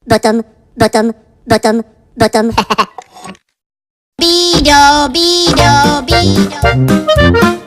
bottom, bottom, bottom, bottom. Bido, bido, bido.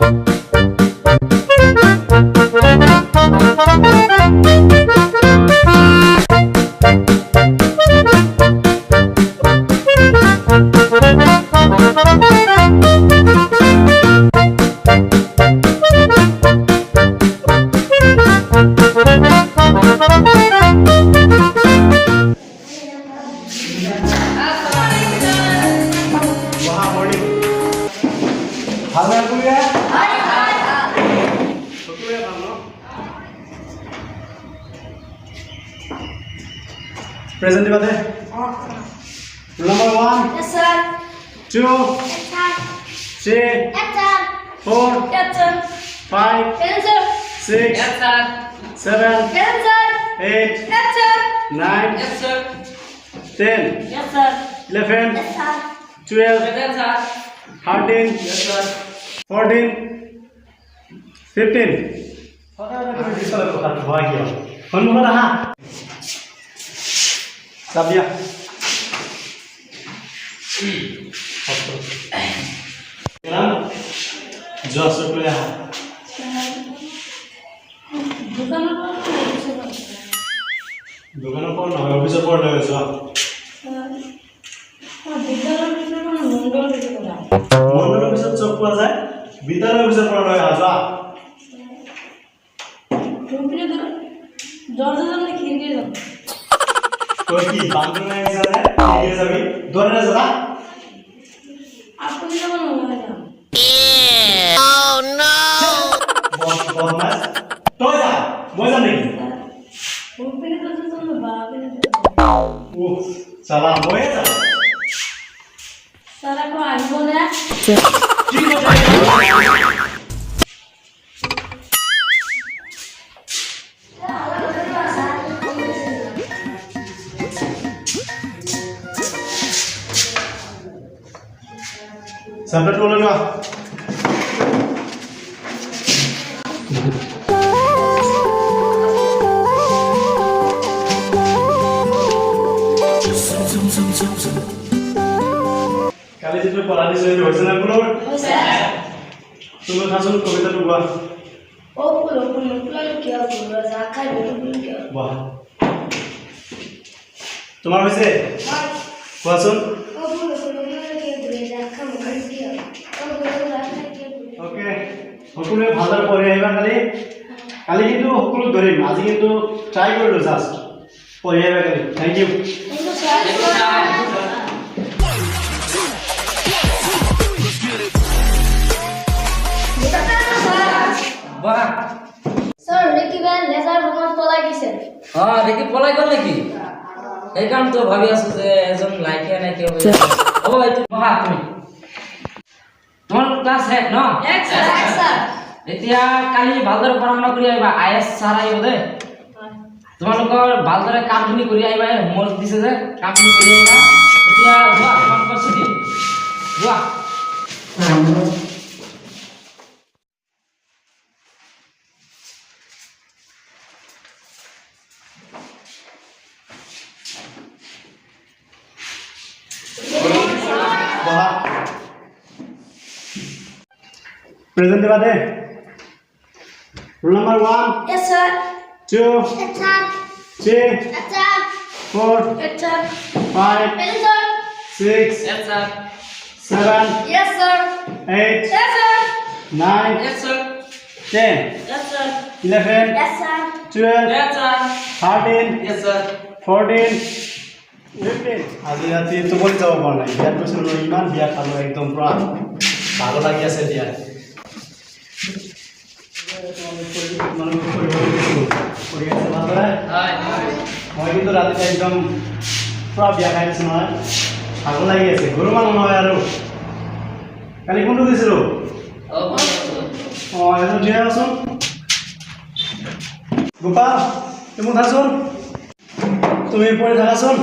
Present di bate? Number 1. Yes, sir. 2. Yes, sir. 3. Yes, sir. 4. Yes, sir. 5. Yes, sir. 6. Yes, sir. 7. Yes, sir. 8. Yes, sir. 9. Yes, sir. 10. Yes, sir. 11. Yes, sir. 12. Yes, sir. 13. Yes, sir. 14. 15. Honmukhত আহা চাবিয়া কেলাম জোসো লৈ আহা দোকানৰ পৰা নহয় অফিচৰ পৰা লৈ যোৱা মণ্ডল অফিচত চব পোৱা যায় বিদ্যালয় অফিচৰ পৰা লৈ আহা যোৱা তোর কি বান্ধব নাই জানে এগিয়ে যাবি দৌড়ে যা আপনি যেমন মনে যান Oh no! বস বদমাস তুই যা মই যাম নাকি ওপরে তো তুমি বাবা ও সালা মই যা সারা কো আসবো না কি কথা Sampai dulu nih, Pak. Kali itu pola di sini bisa nak keluar? Bisa. Tunggu langsung komputer dulu, Pak. Oh, pulang क्या बोल रहा है क्या Wah. Tomar bisa? Langsung? Oh, pulang क्या बोल रहा है ওকে সকলোৱে ভালদৰে পঢ়ি আহিবা কালি কিন্তু সকলো ধৰিম আজি কিন্তু ট্ৰাই কৰিলো জাষ্ট পঢ়ি আহিবা কালি থ্যাংক ইউ বাহ স্যার রেকিবেন লেজার ভ্রমণ পলাই গেছে দেখি পলাই গল নাকি এই কাম তো ভাবি আছো যে এজন লাইকে নাকি হবে ও ভাই তুমি বাহ তুমি তোমার ক্লাস 1 ন এক স্যার এতিয়া কালি ভালদৰে পঢ়া-শুনা কৰি আহিবা IAS স্যাৰ আহিব দে তোমালোকৰ ভালদৰে কামখিনি কৰি আহিবা হোমৱৰ্ক দিছে যে কামখিনি কৰি আহিবা এতিয়া যোৱা তোমালোকৰ ছুটি যোৱা Present debate. Rule number 1. Yes, sir. 2. Yes, sir. 3. Yes, sir. 4. Yes, sir. 5. Yes, sir. 6. yes sir 7. Yes, sir. 8. Yes, sir. 9. yes sir 10. yes sir 11. Yes, sir. 12. yes sir 13. yes sir 14. 15. আজি ৰাতি টোপনি যাব পৰা নাই বিয়াত গৈছিলোঁ ইমান বিয়া খালোঁ একদম পুৰা ভালো লাগি আছে দিয়া মই কিন্তু ৰাতিপুৱা একদম পুৰা বিয়া খাই দিছোঁ নহয় ভালো লাগি আছে গৰু মানুহ নহয় আৰু কালি কোনটো দিছিলোঁ অঁ এজন দিয়া আছোন গোপাল তুমি থাকচোন তুমি পঢ়ি থাকাচোন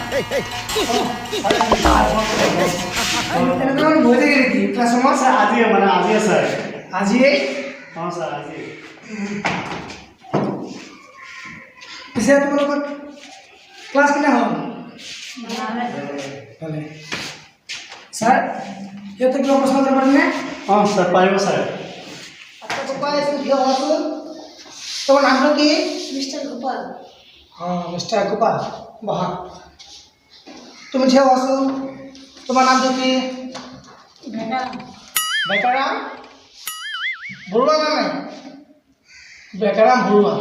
এনেকুৱা বহি থাকে নেকি ক্লাছৰুমত? স্যাৰ আজিয়ে মানে আজিয়ে স্যাৰ আজিয়ে হ্যাঁ স্যাৰ আজি পিছে তোমালোকৰ ক্লাছ কেনে হ'ল? ভালে। স্যাৰ সিহঁতে কিবা প্ৰশ্ন কৰিব পাৰিনে? হ্যাঁ স্যাৰ পাৰিব স্যার আচ্ছা গোপাল এসে ভিডিও হওয়াচোন। তোমার নামটা কি? মিস্টার গোপাল হ্যাঁ মিস্টার গোপাল বহা। তুমি ঝিও হওয়াচোন। তোমার নামটা কি? বেকারাম বড়ুয়া নামে? বেকারাম বড়ুয়া।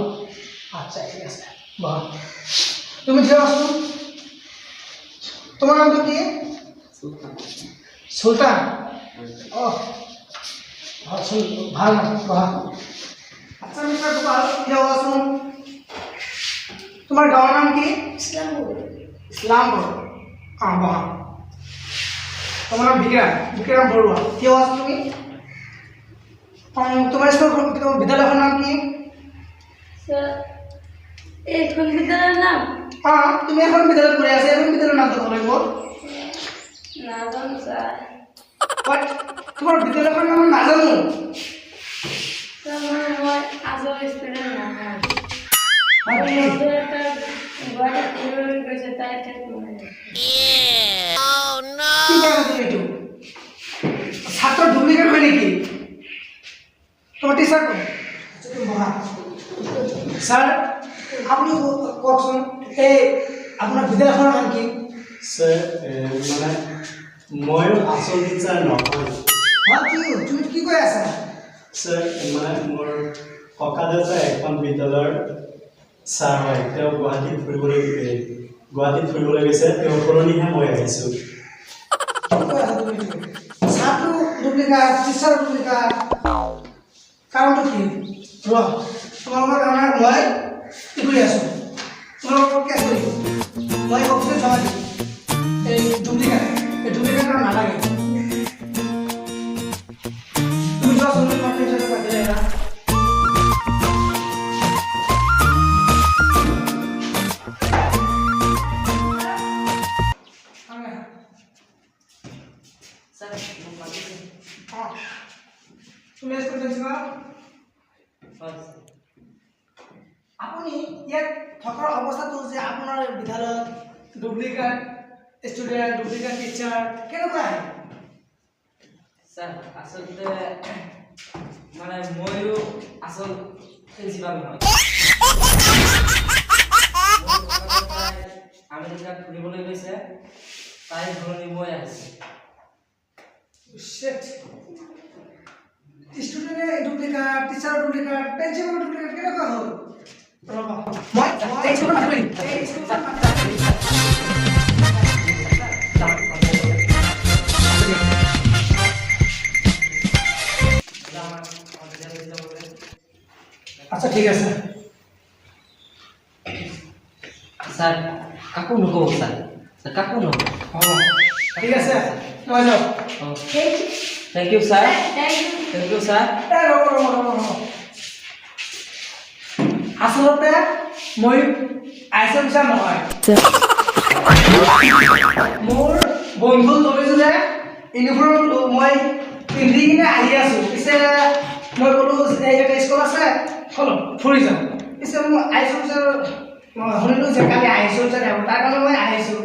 আচ্ছা ঠিক আছে বহা। তুমি ঝিও হওয়াচোন। তোমার নামটা কি? সুলতান। ও ভাল নাম বহা। আচ্ছা মিস্টার গোপাল ঝিও হওয়াচোন। তোমার গাঁৱৰ নাম কি? ইসলামপুৰ ইসলামপুৰ। হ্যাঁ বহা। তোমাৰ নাম বিক্ৰম বড়ুয়া। কেউ আছো তুমি? তোমাৰ স্কুল তোমাৰ বিদ্যালয়ৰ নাম কি? স্যাৰ এইখন বিদ্যালয়েৰ নাম হ্যাঁ তুমি এখন বিদ্যালয়ত পঢ়ি আছা, এখন বিদ্যালয়ৰ নামটো ক'ব লাগিব। নাজানো স্যাৰ বাট তোমাৰ বিদ্যালয়ৰ নাম নাজানো। স্যাৰ মই আজৰ ষ্টুডেন্ট নহয় মানে নতুন একটা গুৱাহাটীত পঢ়িবলৈ গৈছে তাই ঠাইত মই Oh no! কি কৰা তুমি এইটো? ছাত্ৰ ডুপ্লিকেট হয় নেকি? তোমাৰ টিচাৰ কোন? তুমি বহা। স্যাৰ আপুনি কওকচোন এই আপোনাৰ বিদ্যালয়খনৰ নাম কি? স্যাৰ মানে ময়ো আসল টিচাৰ নহয় তুমি কি কৈ আছা? স্যাৰ মানে মোৰ ককা দেউতাই এখন বিদ্যালয়ৰ ছাৰ হয় তেওঁ গুৱাহাটীত ফুৰিবলৈ গৈছে তেওঁৰ সলনিহে মই আহিছোঁ ছাত্ৰ ডুপ্লিকেট টিচাৰ ডুপ্লিকেট কাৰণটো কি? ৰ তোমালোকৰ কাৰণে মই কি কৰি আছোঁ তোমালোকৰ কেছ কৰিম মই অফিচত জমা দিম এই ডুপ্লিকেট আৰু নালাগে তুমি যোৱা চোন পাতি পাতিলে না স্যাৰ তুমি স্কুল প্ৰিন্সিপাল আপুনি ইয়াত থকাৰ অৱস্থাটো যে আপোনাৰ বিদ্যালয়ত ডুপ্লিকেট ষ্টুডেণ্ট ডুপ্লিকেট টিচাৰ কেনেকুৱা আহে? স্যাৰ আসলে মানে ময়ো আসল প্ৰিন্সিপাল নহয় আমেৰিকা ফুৰিবলৈ গৈছে তাই ঘৰলৈ মই আহিছে Shit. Student duplicate, teacher duplicate, principal duplicate কেনেকুৱা হ'ল? ৰবা মই এই স্কুলত মাতিম এই স্কুলত আচ্ছা ঠিক আছে স্যার কাকো নকব স্যার স্যার কাকো নকব ঠিক আছে মই যাওঁ thank you sir thank you thank you sir ৰ'ব আচলতে মই আইচন ছাৰ নহয় মোৰ বন্ধু লবিছো যে ইউনিফৰ্ম মই পিন্ধি কিনে আহি আছোঁ পিছে মই ক'লোঁ এটা স্কুল আছে চলো ফুৰি যাওঁ পিছে মই আইচন ছাৰ শুনিলোঁ যে কালি আইচন ছাৰ তাৰ কাৰণে মই আহিছোঁ